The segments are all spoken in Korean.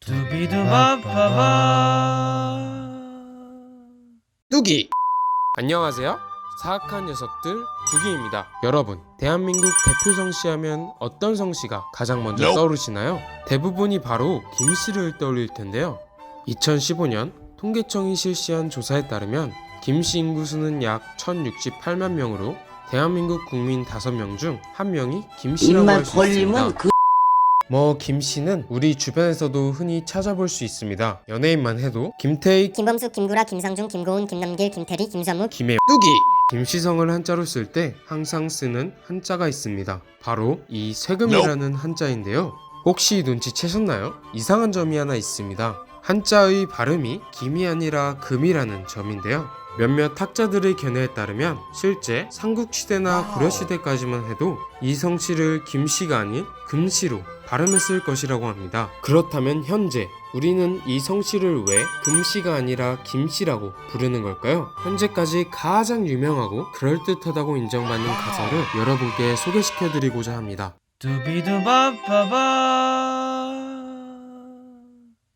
두비두바바바 뚜기. 안녕하세요. 사악한 녀석들 두기입니다. 여러분, 대한민국 대표 성씨 하면 어떤 성씨가 가장 먼저 떠오르시나요? 대부분이 바로 김씨를 떠올릴 텐데요. 2015년 통계청이 실시한 조사에 따르면 김씨 인구수는 약 1068만 명으로 대한민국 국민 5명 중 1명이 김씨라고 할 수 있습니다. 김씨는 우리 주변에서도 흔히 찾아볼 수 있습니다. 연예인만 해도 김태희, 김범수, 김구라, 김상중, 김고은, 김남길, 김태리, 김선무, 김혜영, 뚜기. 김씨성을 한자로 쓸 때 항상 쓰는 한자가 있습니다. 바로 이 세금이라는 한자인데요. 혹시 눈치채셨나요? 이상한 점이 하나 있습니다. 한자의 발음이 김이 아니라 금이라는 점인데요. 몇몇 학자들의 견해에 따르면 실제 삼국시대나 고려시대까지만 해도 이 성씨를 김씨가 아닌 금씨로 발음했을 것이라고 합니다. 그렇다면 현재 우리는 이 성씨를 왜 금씨가 아니라 김씨라고 부르는 걸까요? 현재까지 가장 유명하고 그럴듯하다고 인정받는 가설을 여러분께 소개시켜드리고자 합니다. 두비두바바바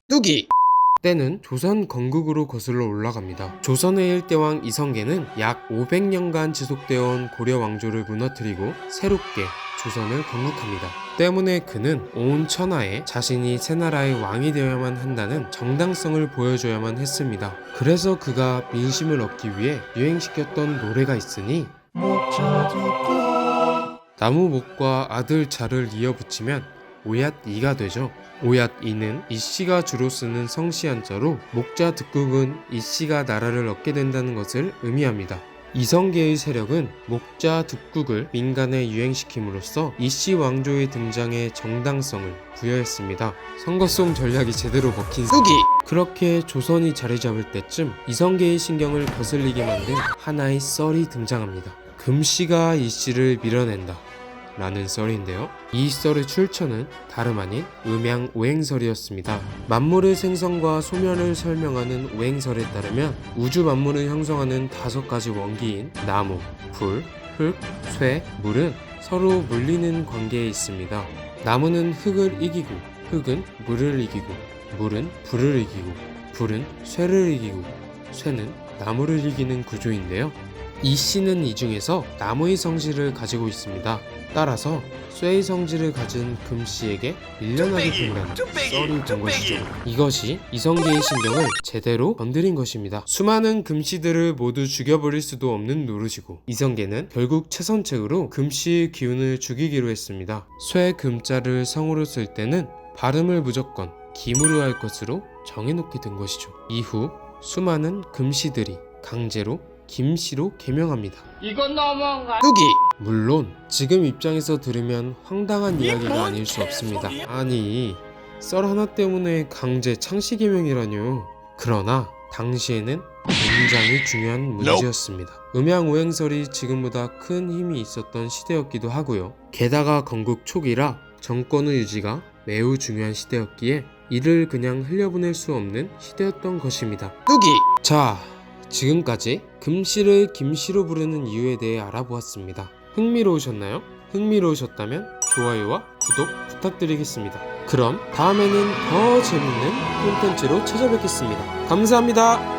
뚜기. 때는 조선 건국으로 거슬러 올라갑니다. 조선의 1대왕 이성계는 약 500년간 지속되어 온 고려 왕조를 무너뜨리고 새롭게 조선을 건국합니다. 때문에 그는 온 천하에 자신이 새 나라의 왕이 되어야만 한다는 정당성을 보여줘야만 했습니다. 그래서 그가 민심을 얻기 위해 유행시켰던 노래가 있으니 나무목과 아들 자를 이어붙이면 오얏이가 되죠. 오얏이는 이씨가 주로 쓰는 성씨 한자로 목자 득국은 이씨가 나라를 얻게 된다는 것을 의미합니다. 이성계의 세력은 목자 득국을 민간에 유행시킴으로써 이씨 왕조의 등장에 정당성을 부여했습니다. 선거송 전략이 제대로 먹힌 뚜기. 그렇게 조선이 자리 잡을 때쯤 이성계의 신경을 거슬리게 만든 하나의 썰이 등장합니다. 금씨가 이씨를 밀어낸다 라는 썰인데요. 이 썰의 출처는 다름 아닌 음양오행설이었습니다. 만물의 생성과 소멸을 설명하는 오행설에 따르면 우주 만물을 형성하는 5가지 원기인 나무, 불, 흙, 쇠, 물은 서로 물리는 관계에 있습니다. 나무는 흙을 이기고 흙은 물을 이기고 물은 불을 이기고 불은 쇠를 이기고 쇠는 나무를 이기는 구조인데요. 이 씨는 이 중에서 나무의 성질을 가지고 있습니다. 따라서 쇠의 성질을 가진 금씨에게 밀려나게 됨이라는 썰이 된 것이죠. 이것이 이성계의 신경을 제대로 건드린 것입니다. 수많은 금씨들을 모두 죽여버릴 수도 없는 노릇이고 이성계는 결국 최선책으로 금씨의 기운을 죽이기로 했습니다. 쇠 금자를 성으로 쓸 때는 발음을 무조건 김으로 할 것으로 정해놓게 된 것이죠. 이후 수많은 금씨들이 강제로 김씨로 개명합니다. 이건 너무한가? 뚜기. 물론 지금 입장에서 들으면 황당한 이야기가 아닐 수 없습니다. 아니, 썰 하나 때문에 강제 창씨 개명이라뇨. 그러나 당시에는 굉장히 중요한 문제였습니다. 음양오행설이 지금보다 큰 힘이 있었던 시대였기도 하고요. 게다가 건국 초기라 정권의 유지가 매우 중요한 시대였기에 이를 그냥 흘려보낼 수 없는 시대였던 것입니다. 뚜기. 자, 지금까지 금씨를 김씨로 부르는 이유에 대해 알아보았습니다. 흥미로우셨나요? 흥미로우셨다면 좋아요와 구독 부탁드리겠습니다. 그럼 다음에는 더 재밌는 콘텐츠로 찾아뵙겠습니다. 감사합니다.